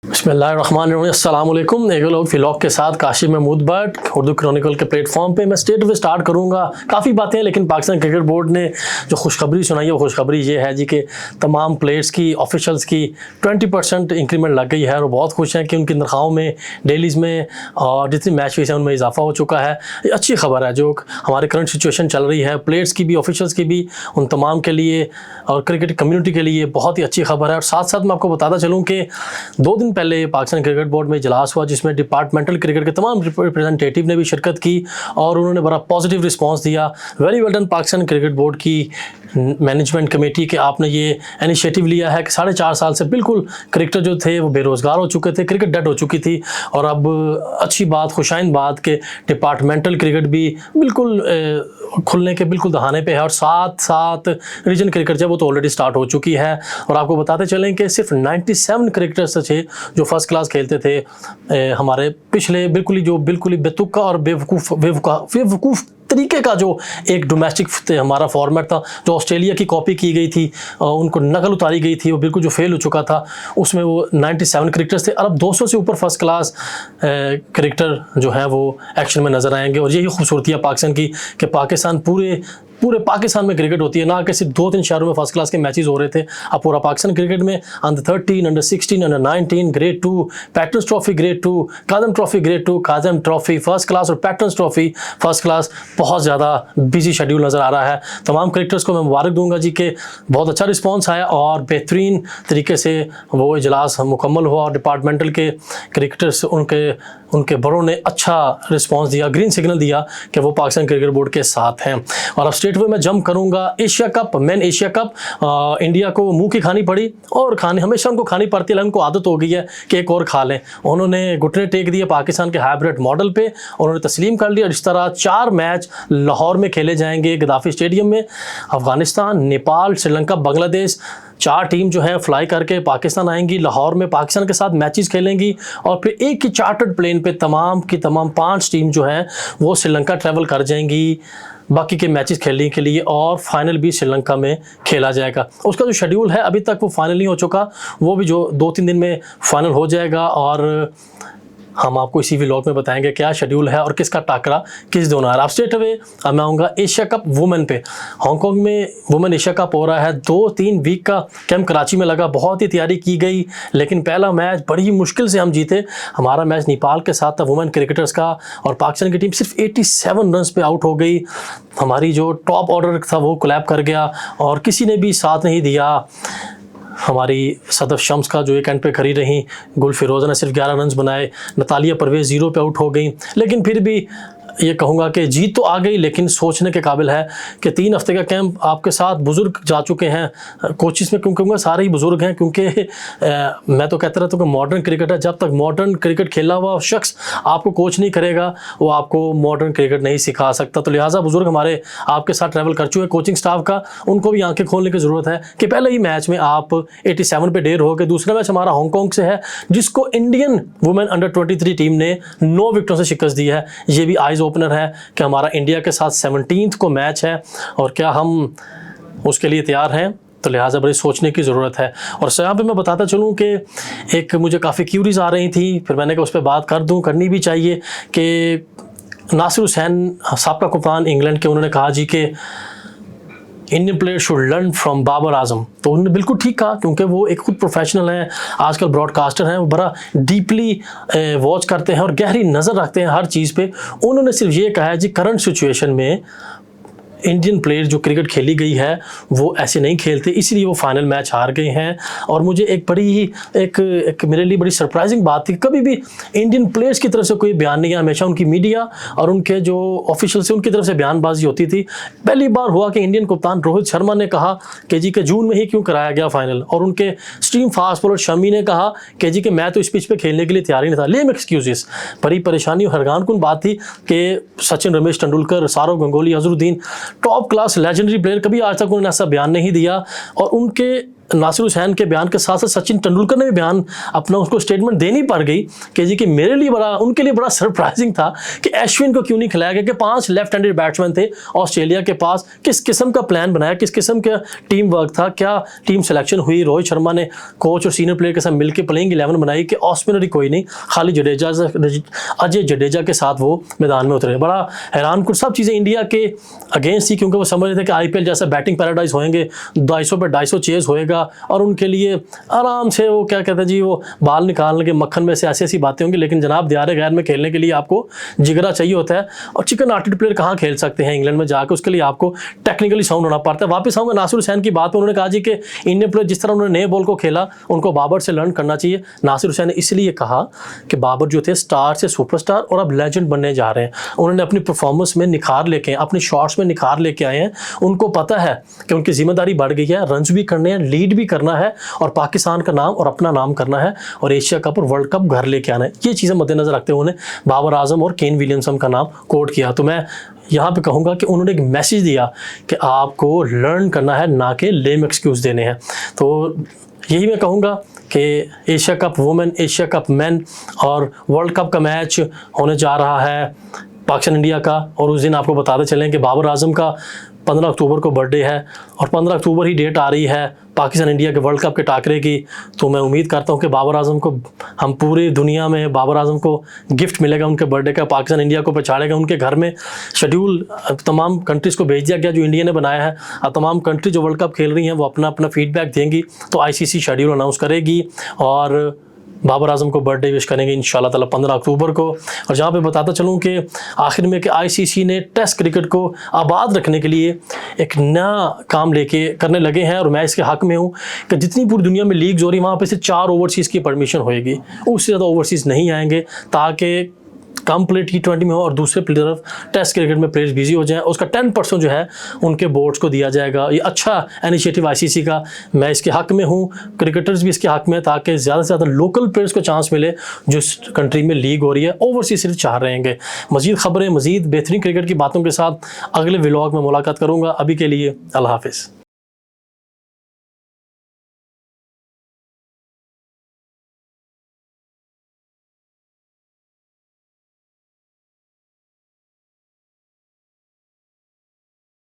अस्सलामुअलैकुम। एक लोग फ़िलॉग के साथ काशिफ महमूद भट्ट उर्दू क्रॉनिकल के प्लेटफॉर्म पे मैं स्टेट वे स्टार्ट करूँगा। काफ़ी बातें हैं लेकिन पाकिस्तान क्रिकेट बोर्ड ने जो खुशखबरी सुनाई है वो खुशखबरी ये है जी कि तमाम प्लेयर्स की ऑफिशियल्स की 20% इंक्रीमेंट लग गई है और बहुत खुश हैं कि उनकी तनख्वाहों में डेलीज़ में और जितनी मैच फीस है उनमें इजाफा हो चुका है। ये अच्छी खबर है जो हमारी करंट सिचुएशन चल रही है, प्लेयर्स की भी ऑफिशियल्स की भी, उन तमाम के लिए और क्रिकेट कम्युनिटी के लिए बहुत ही अच्छी खबर है। और साथ साथ मैं आपको बताता चलूँ कि 2 दिन पहले पाकिस्तान क्रिकेट बोर्ड में इजलास हुआ जिसमें डिपार्टमेंटल क्रिकेट के तमाम रिप्रेजेंटेटिव ने भी शिरकत की और उन्होंने बड़ा पॉजिटिव रिस्पांस दिया। Very well done Pakistan cricket board की मैनेजमेंट कमेटी के आपने ये इनिशिएटिव लिया है कि 4.5 साल से बिल्कुल क्रिकेटर जो थे वो बेरोज़गार हो चुके थे, क्रिकेट डेड हो चुकी थी और अब अच्छी बात, खुशाइन बात कि डिपार्टमेंटल क्रिकेट भी बिल्कुल खुलने के बिल्कुल दहाने पे है और साथ साथ रीजन क्रिकेट जो वो तो ऑलरेडी स्टार्ट हो चुकी है। और आपको बताते चलें कि सिर्फ 97 क्रिकेटर्स थे जो फर्स्ट क्लास खेलते थे हमारे पिछले बिल्कुल ही बेतुका और बेवकूफ़ तरीके का जो एक डोमेस्टिक हमारा फॉर्मेट था जो ऑस्ट्रेलिया की कॉपी की गई थी, उनको नकल उतारी गई थी, वो बिल्कुल जो फेल हो चुका था, उसमें वो 97 क्रिकेटर्स थे। अब 200 से ऊपर फर्स्ट क्लास क्रिकेटर जो है वो एक्शन में नज़र आएंगे और यही खूबसूरती है पाकिस्तान की कि पाकिस्तान पूरे पाकिस्तान में क्रिकेट होती है, ना कि सिर्फ 2-3 शहरों में फर्स्ट क्लास के मैचेस हो रहे थे। अब पूरा पाकिस्तान क्रिकेट में under 13, under 16, under 19, grade 2, patterns trophy grade 2, काजम trophy grade 2, काजम trophy first class और पैटर्न्स ट्रॉफी फर्स्ट क्लास, बहुत ज़्यादा बिजी शेड्यूल नज़र आ रहा है। तमाम क्रिकेटर्स को मैं मुबारक दूंगा जी कि बहुत अच्छा रिस्पॉन्स आया और बेहतरीन तरीके से वो इजलास मुकम्मल हुआ और डिपार्टमेंटल के क्रिकेटर्स उनके बड़ों ने अच्छा रिस्पांस दिया, ग्रीन सिग्नल दिया कि वो पाकिस्तान क्रिकेट बोर्ड के साथ हैं। और अब स्टेट वे में जंप करूंगा। Asia cup, main Asia cup, India को मुंह की खानी पड़ी और हमेशा उनको खानी पड़ती है, उनको आदत हो गई है कि एक और खा लें। उन्होंने घुटने टेक दिए पाकिस्तान के हाइब्रिड मॉडल पे, उन्होंने तस्लीम कर लिया। इस तरह 4 मैच लाहौर में खेले जाएंगे गद्दाफी स्टेडियम में। अफगानिस्तान, नेपाल, श्रीलंका, बांग्लादेश 4 टीम जो है फ्लाई करके पाकिस्तान आएंगी, लाहौर में पाकिस्तान के साथ मैचेस खेलेंगी और फिर एक ही चार्टर्ड प्लेन पे तमाम की तमाम 5 टीम जो है वो श्रीलंका ट्रैवल कर जाएंगी बाकी के मैचेस खेलने के लिए और फाइनल भी श्रीलंका में खेला जाएगा। उसका जो शेड्यूल है अभी तक वो फाइनल नहीं हो चुका, वो भी जो 2-3 दिन में फाइनल हो जाएगा और हम आपको इसी व्लॉग में बताएंगे क्या शेड्यूल है और किसका टाकरा किस दोनों है। आप स्ट्रेट अवे मैं आऊँगा एशिया कप वुमेन पे। हांगकांग में वुमेन एशिया कप हो रहा है। 2-3 वीक का कैंप कराची में लगा, बहुत ही तैयारी की गई लेकिन पहला मैच बड़ी ही मुश्किल से हम जीते। हमारा मैच नेपाल के साथ था वुमेन क्रिकेटर्स का और पाकिस्तान की टीम सिर्फ 87 रन पे आउट हो गई। हमारी जो टॉप ऑर्डर था वो कोलैप कर गया और किसी ने भी साथ नहीं दिया। हमारी सदफ शम्स का जो एक एंड पे खड़ी रही, गुल फिरोज़ा ने सिर्फ 11 रन बनाए, नतालिया परवेज़ 0 पे आउट हो गई। लेकिन फिर भी ये कहूँगा कि जीत तो आ गई लेकिन सोचने के काबिल है कि 3 हफ्ते का कैंप आपके साथ बुज़ुर्ग जा चुके हैं कोचिस में, क्योंकि कहूँगा सारे ही बुज़ुर्ग हैं क्योंकि मैं तो कहता रहता हूँ कि मॉडर्न क्रिकेट है, जब तक मॉडर्न क्रिकेट खेला हुआ शख्स आपको कोच नहीं करेगा वो आपको मॉडर्न क्रिकेट नहीं सिखा सकता। तो लिहाजा बुज़ुर्ग हमारे आपके साथ ट्रैवल कर चुके कोचिंग स्टाफ का, उनको भी आंखें खोलने की ज़रूरत है कि पहले ही मैच में आप 87 पे डेर हो गए। दूसरा मैच हमारा हांगकांग से है जिसको इंडियन वुमेन अंडर 23 टीम ने 9 विकेटों से शिकस्त दी है। ये भी आइज ओपनर है कि हमारा इंडिया के साथ 17 को मैच है और क्या हम उसके लिए तैयार हैं, तो लिहाजा बड़ी सोचने की ज़रूरत है। और यहाँ पे मैं बताता चलूँ कि एक मुझे काफ़ी क्यूरीज आ रही थी, फिर मैंने कहा उस पर बात कर दूँ, करनी भी चाहिए कि नासिर हुसैन साबका कप्तान इंग्लैंड के, उन्होंने कहा जी कि Indian player should learn from Babar Azam. तो उन्होंने बिल्कुल ठीक कहा क्योंकि वो एक खुद प्रोफेशनल हैं, आजकल ब्रॉडकास्टर हैं, वो बड़ा डीपली वॉच करते हैं और गहरी नज़र रखते हैं हर चीज़ पे। उन्होंने सिर्फ ये कहा है जी करंट सिचुएशन में इंडियन प्लेयर जो क्रिकेट खेली गई है वो ऐसे नहीं खेलते, इसलिए वो फाइनल मैच हार गए हैं। और मुझे एक बड़ी ही एक मेरे लिए बड़ी सरप्राइजिंग बात थी, कभी भी इंडियन प्लेयर्स की तरफ से कोई बयान नहीं है, हमेशा उनकी मीडिया और उनके जो ऑफिशियल से उनकी तरफ से बयानबाजी होती थी। पहली बार हुआ कि इंडियन कप्तान रोहित शर्मा ने कहा कि जी के जून में ही क्यों कराया गया फाइनल, और उनके स्ट्रीम फास्ट बॉलर शमी ने कहा कि जी कि मैं तो इस पिच पे खेलने के लिए तैयार ही नहीं था। लेम एक्सक्यूजेस, बड़ी परेशानी और हैरानकुन बात थी कि Sachin, Ramesh Tendulkar, Sourav Ganguly, Azharuddin top class legendary player, कभी आज तक उन्होंने ऐसा बयान नहीं दिया और उनके नासिर हुसैन के बयान के साथ साथ सचिन तेंदुलकर ने भी बयान अपना उसको स्टेटमेंट देनी पड़ गई कि जी कि मेरे लिए बड़ा, उनके लिए बड़ा सरप्राइजिंग था कि अश्विन को क्यों नहीं खिलाया गया, कि 5 लेफ्ट हैंडेड बैट्समैन थे ऑस्ट्रेलिया के पास, किस किस्म का प्लान बनाया, किस किस्म का टीम वर्क था, क्या टीम सिलेक्शन हुई। रोहित शर्मा ने कोच और सीनियर प्लेयर के साथ मिलकर प्लेइंग 11 बनाई कि ऑस्पिनर कोई नहीं, खाली जडेजा, अजय जडेजा के साथ वो मैदान में उतरे। बड़ा हैरान कुछ सब चीज़ें इंडिया के अगेंस्ट थी, क्योंकि वो समझ रहे थे कि IPL जैसा बैटिंग पैराडाइज होएंगे, 250 पे 250 चेज होएगा और उनके लिए आराम से वो क्या कहते हैं जी, वो बाल निकालने के मक्खन में से ऐसी ऐसी बातें होंगी। लेकिन जनाब दियारे गैर में खेलने के लिए आपको जिगरा चाहिए होता है, और चिकन हार्टेड प्लेयर कहाँ खेल सकते हैं इंग्लैंड में जाकर, उसके लिए आपको टेक्निकली साउंड होना पड़ता है। वापस आऊँगा नासिर हुसैन की बात में, उन्होंने कहा जी कि इंडियन प्लेयर जिस तरह उन्होंने नए बॉल को खेला उनको बाबर से लर्न करना चाहिए। नासिर हुसैन ने इसलिए कहा कि बाबर जो थे स्टार से सुपरस्टार और अब लेजेंड बनने जा रहे हैं। उन्होंने अपनी परफॉर्मेंस में निखार लेके, अपनी शॉट्स में निखार लेके आए हैं। उनको पता है कि उनकी जिम्मेदारी बढ़ गई है, रन्स भी करने हैं, लीड भी करना है और पाकिस्तान का नाम और अपना नाम करना है और एशिया कप और वर्ल्ड कप घर लेके आना है। ये चीज़ें मद्देनजर रखते हुए उन्होंने बाबर आजम और केन विलियमसन का नाम कोट किया। तो मैं यहाँ पे कहूँगा कि उन्होंने एक मैसेज दिया कि आपको लर्न करना है, ना कि लेम एक्सक्यूज़ देने हैं। तो यही मैं कहूँगा कि Asia cup women, Asia cup main और वर्ल्ड कप का मैच होने जा रहा है पाकिस्तान इंडिया का। और उस दिन आपको बताते चलें कि बाबर आजम का 15 अक्टूबर को बर्थडे है और 15 अक्टूबर ही डेट आ रही है पाकिस्तान इंडिया के वर्ल्ड कप के टाकरे की। तो मैं उम्मीद करता हूं कि बाबर आजम को, हम पूरी दुनिया में बाबर आजम को गिफ्ट मिलेगा उनके बर्थडे का, पाकिस्तान इंडिया को पहचाड़ेगा। उनके घर में शेड्यूल तमाम कंट्रीज़ को भेज दिया गया जो इंडिया ने बनाया है। अब तमाम कंट्री जो वर्ल्ड कप खेल रही हैं वो अपना अपना फीडबैक देंगी, तो ICC शेड्यूल अनाउंस करेगी और बाबर आजम को बर्थडे विश करेंगे इंशाल्लाह ताला 15 अक्टूबर को। और जहाँ पे बताता चलूँ कि आखिर में कि ICC ने टेस्ट क्रिकेट को आबाद रखने के लिए एक नया काम लेके करने लगे हैं और मैं इसके हक़ में हूँ कि जितनी पूरी दुनिया में लीग्स हो रही वहाँ पे से 4 ओवरसीज़ की परमिशन होएगी, उससे ज़्यादा ओवरसीज़ नहीं आएंगे, ताकि कम प्लेयर T20 में हो और दूसरे तरफ टेस्ट क्रिकेट में प्लेयर्स बिजी हो जाएं। उसका 10% जो है उनके बोर्ड्स को दिया जाएगा। ये अच्छा इनिशिएटिव ICC का, मैं इसके हक़ में हूँ, क्रिकेटर्स भी इसके हक़ में, ताकि ज़्यादा से ज़्यादा लोकल प्लेयर्स को चांस मिले जो इस कंट्री में लीग हो रही है। ओवरसीज सिर्फ चाह रहेंगे। मज़ीद ख़बरें, मज़ीद बेहतरीन क्रिकेट की बातों के साथ अगले व्लॉग में मुलाकात करूँगा। अभी के लिए अल्लाह हाफ़िज़।